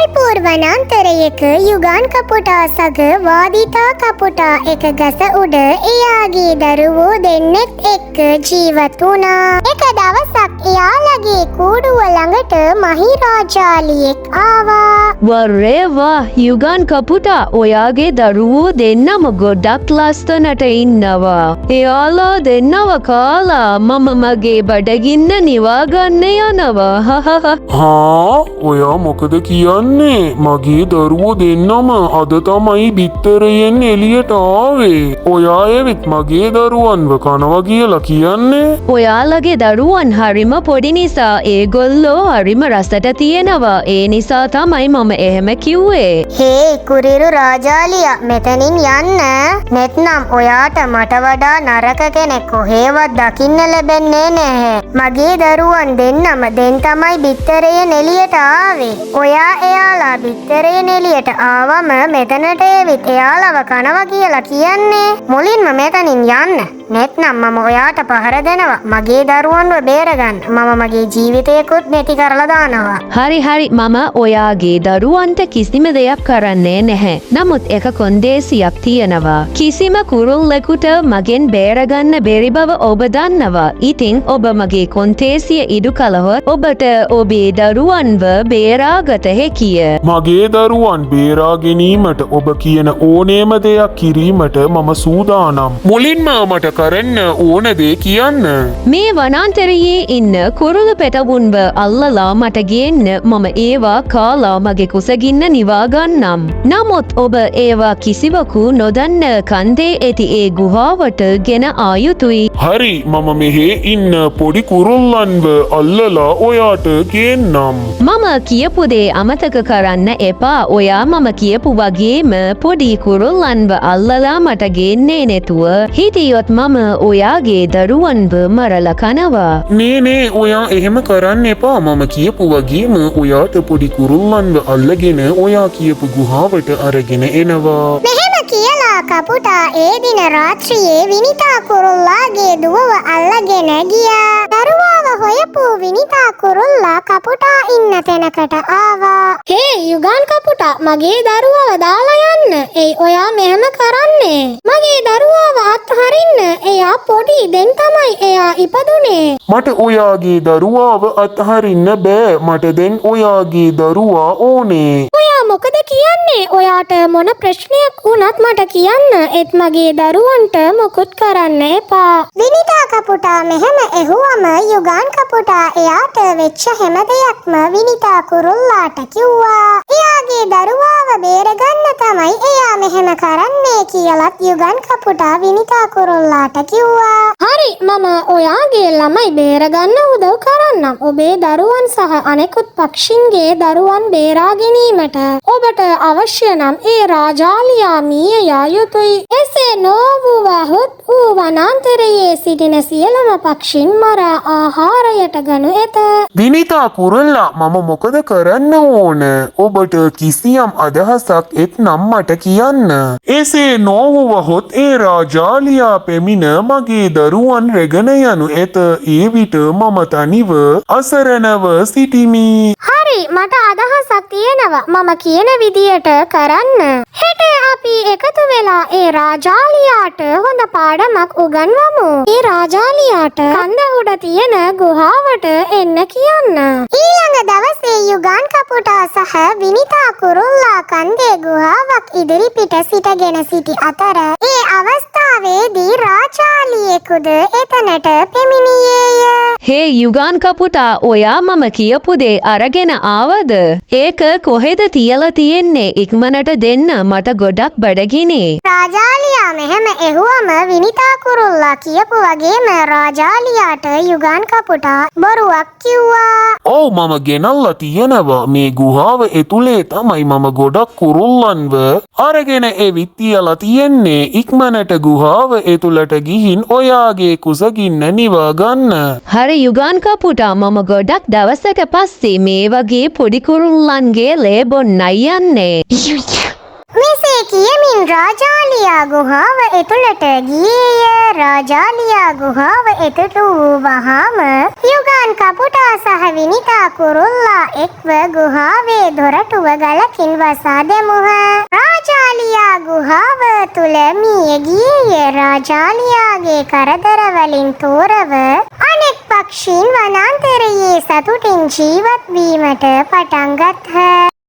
කල්පූර් වනාන්තරයක යුගාන් කපුටා සග වාදිතා කපුටා එක ගස උඩ එයාගේ දරුවෝ දෙන්නෙක් එක්ක ජීවත් වුණා. එක දවසක් එයාලගේ කූඩුව ළඟට මහිරාජාලියෙක් ආවා. වර්රේ වා යුගාන් කපුටා ඔයාගේ දරුවෝ දෙන්නම ගොඩක් ලස්සනට ඉන්නවා. එයාලා දෙන්නව කාලා මම මගේ බඩගින්න නිවාගන්න යනවා. හා ඔයා මොකද කියන්නේ? මගේ දරුවෝ දෙන්නම අද තමයි බිත්තරයෙන් එළියට ආවේ. ඔයා එවිත් මගේ දරුවන්ව කනවා කියලා කියන්නේ? ඔයාලගේ දරුවන් හරිම පොඩි නිසා ඒගොල්ලෝ හරිම රසට තියෙනවා. ඒ නිසා තමයි මම එහෙම කිව්වේ. හේ කුරිරු රාජාලියා මෙතනින් යන්න. නැත්නම් ඔයාට මට වඩා නරක කෙනෙක් කොහෙවත් දකින්න ලැබෙන්නේ නැහැ. මගේ දරුවන් දෙන්නම දැන් තමයි බිත්තරයෙන් එළියට ආවේ. ඔයා එයාලා බිත්තරයෙන් එළියට ආවම මෙතනට එවිත් එයාලව කනවා කියලා කියන්නේ. මුලින්ම මෙතනින් යන්න. නැත්නම් මම ඔයාට පහර දෙනවා. මගේ දරුවන්ව බේරගන්න. මම මගේ ජීවිතයකුත් නැති කරලා දානවා. හරි මම ඔයාගේ දරුවන්ට කිසිම දෙයක් කරන්නේ නැහැ. නමුත් එක කොන්දේසියක් තියෙනවා. කිසිම කුරුල්ලෙකුට මගෙන් බේරගන්න බැරි බව ඔබ දන්නවා. ඉතින් ඔබ මගේ කොන්දේසිය ඉටු කළහොත් ඔබට ඔබේ දරුවන්ව බේරාගත හැකිය. මගේ දරුවන් බේරා ගැනීමට ඔබ කියන ඕනෑම දෙයක් කිරීමට මම සූදානම්. මුලින්ම මට කරන්න ඕන දේ කියන්න. මේ වනාන්තරයේ ඉන්න කුරුළු පෙටවුන්ව අල්ලලා මට ගේන්න මම ඒවා කාලා මගේ කුසගින්න නිවාගන්නම්. නමුත් ඔබ ඒවා කිසිවකු නොදන්න කන්දේ ඇති ඒ ගුහාවට ගෙන ආයුතුයි. හරි මම මෙහෙ ඉන්න පොඩි කුරුල්ලන්ව අල්ලලා ඔයාට ගේන්නම්. මම කියපු දේ අමතක කරන්න එපා. ඔයා මම කියපු වගේම පොඩි කුරුල්ලන්ව අල්ලලා මට ගේන්නේ නැතුව හිටියොත් මම ඔයාගේ දරුවන්ව මරලා කනවා. නේ ඔයා එහෙම කරන්න එපා. මම කියපු වගේම ඔයාට පොඩි කුරුල්ලන්ව අල්ලගෙන ඔයා කියපු ගුහාවට අරගෙන එනවා. මෙහෙම කියලා කපුටා ඒ දින රාත්‍රියේ විනිතා කුරුල්ලාගේ දුවව අල්ලගෙන ගියා. දරුවාව හොයපු විනිතා කුරුල්ලා කපුටා ඉන්න තැනකට ආවා. හේ යුගාන් කපුටා මගේ දරුවව දාලා යන්න. එයි ඔයා මෙහෙම කරන්නේ. මගේ දරුවාව අත්හරින්න. එයා පොඩි දැන් තමයි එයා ඉපදුනේ. මට ඔයාගේ දරුවාව අත්හරින්න බෑ. මට දැන් ඔයාගේ දරුවා ඕනේ. ඔයා මොකද කියන්නේ? ඔයාට මොන ප්‍රශ්නයක් වුණත් මට කියන්න. ඒත් මගේ දරුවන්ට මොකුත් කරන්න එපා. විනිතා කපුටා මෙහෙම ඇහුවම යුගාන් කපුටා එයාට වෙච්ච හැම දෙයක්ම විනිතා කුරුල්ලාට කිව්වා. එයාගේ දරුවාව බේරගන්න තමයි එයා මෙහෙම කරන්නේ කියලත් යුගාන් කපුටා විනිතා කුරුල්ලාට කිව්වා. හරි මම ඔයාගේ ළමයි බේරගන්න උදව් කරන්නම්. ඔබේ දරුවන් සහ අනෙකුත් පක්ෂින්ගේ දරුවන් බේරා ගැනීමට ඔබට අවශ්‍ය නම් ඒ රාජාලියා මිය යා යුතුයි. එසේ නොවුවහොත් ඌ වනාන්තරයේ සිටින සියලුම පක්ෂීන් මරා ආහාරයට ගනු ඇත. විනිතා කුරුල්ලා මම මොකද කරන්න ඕන? ඔබට කිසියම් අදහසක් එත්නම් මට කියන්න. එසේ නොවුවහොත් ඒ රාජාලියා පැමිණ මගේ දරුවන් රැගෙන යනු ඇත. ඒ විට මම තනිව අසරණව සිටිමි. හරි මට අදහසක් තියෙනවා. මම කියන විදියට කරන්න. හෙට අපි එකතු වෙලා ඒ රාජාලියාට හොඳ පාඩමක් උගන්වමු. ඒ රාජාලියාට කන්ද උඩ තියෙන ගුහාවට එන්න කියන්න. ඊළඟ දවසේ යුගාන් කපුටා සහ විනිතා කුරුල්ලා කන්දේ ගුහාවක් ඉදිරිපිට සිටගෙන සිටි අතර ඒ අවස්ථාවේදී රාජාලියෙකුද එතනට පැමිණියේය. හේ යුගාන් කපුටා ඔයා මම කියපු දේ අරගෙන ආවද? ඒක කොහෙද තියලා තියෙන්නේ? ඉක්මනට දෙන්න මට ගොඩක් බඩගිනේ. රාජාලියා මෙහෙම ඇහුවම විනිතා කුරුල්ලා කියපු වගේම රාජාලියාට යුගාන් කපුටා බොරුවක් කිව්වා. ඔව් මම ගෙනල්ලා තියෙනවා. මේ ගුහාව ඇතුලේ තමයි මම ගොඩක් කුරුල්ලන්ව අරගෙන එවිත් තියලා තියෙන්නේ. ඉක්මනට ගුහාව ඇතුලට ගිහින් ඔයාගේ කුසගින්න නිවා ගන්න. හරි යුගාන් කපුටා මම ගොඩක් දවසක පස්සේ මේ වගේ පොඩි කුරුල්ලන්ගේ ලේ බොන්නයි යන්නේ. මෙසේ ඒ කියමින් රාජාලියා ගුහාව එතුළට ගියේය. රාජාලියා ගුහාව එතුළු වූ වහාම යුගාන් කපුටා සහ විනිතා කුරුල්ලා එක්ව ගුහාවේ දොරටුව ගලකින් වසා දැමුහ. රාජාලියා ගුහාව තුල මිය ගියේය. රාජාලියාගේ කරදර වලින් තොරව අනෙක් පක්ෂීන් වනාන්තරයේ සතුටින් ජීවත් වීමට පටන් ගත්හ.